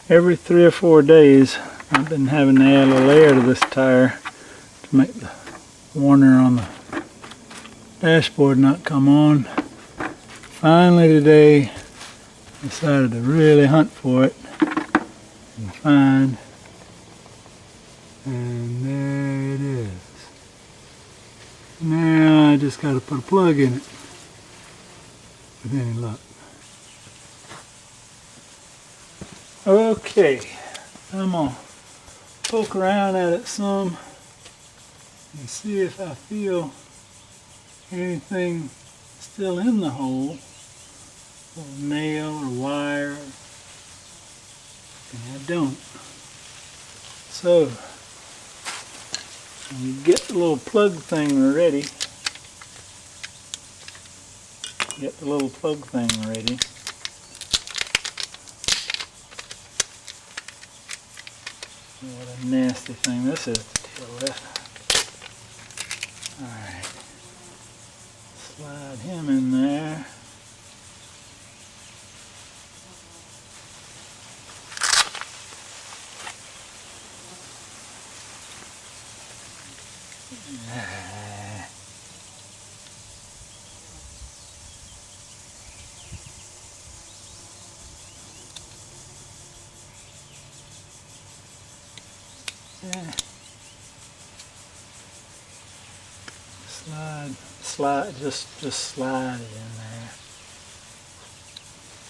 Every 3 or 4 days I've been having to add a little air to this tire to make the warner on the dashboard not come on. Finally today I decided to really hunt for it and find, and there it is. Now I just got to put a plug in it with any luck. Okay, I'm going to poke around at it some and see if I feel anything still in the hole, a nail or wire, and I don't. So, when you get the little plug thing ready, What a nasty thing this is to deal with. Alright, slide him in there. Just slide it in there.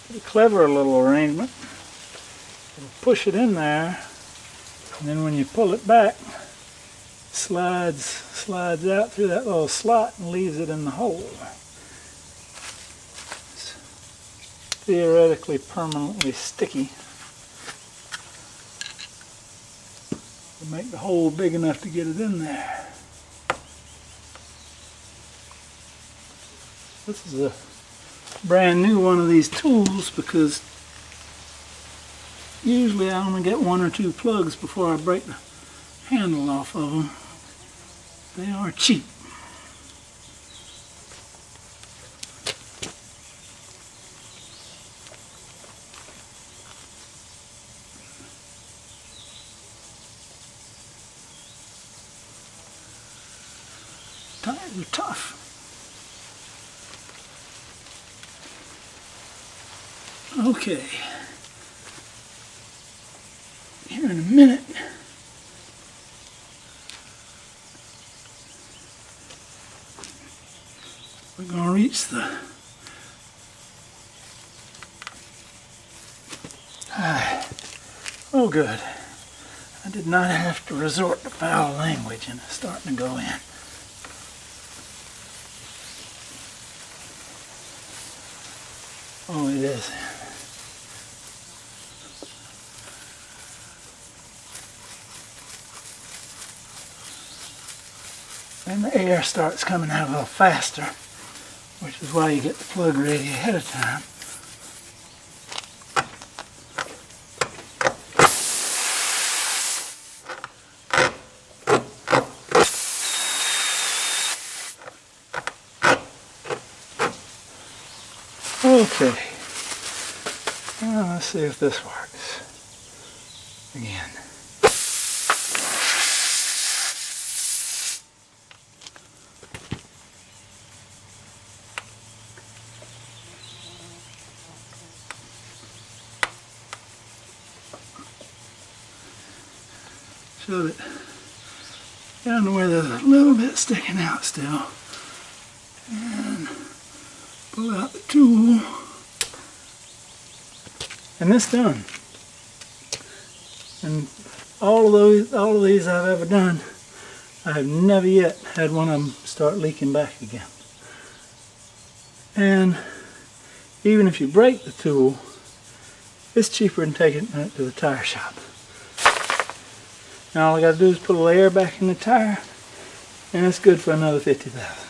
Pretty clever little arrangement. It'll push it in there, and then when you pull it back, it slides out through that little slot and leaves it in the hole. It's theoretically permanently sticky. To make the hole big enough to get it in there. This is a brand new one of these tools because usually I only get 1 or 2 plugs before I break the handle off of them. They are cheap. Tires are tough. Okay, here in a minute, we're going to reach the oh good, I did not have to resort to foul language and it's starting to go in. Oh, it is. And the air starts coming out a little faster, which is why you get the plug ready ahead of time. Okay, now let's see if this works. Again. Shove it down to where there's a little bit sticking out still. And pull out the tool. And this done. And all of these I've ever done, I have never yet had one of them start leaking back again. And even if you break the tool, it's cheaper than taking it to the tire shop. Now all I got to do is put a little air back in the tire, and it's good for another $50,000.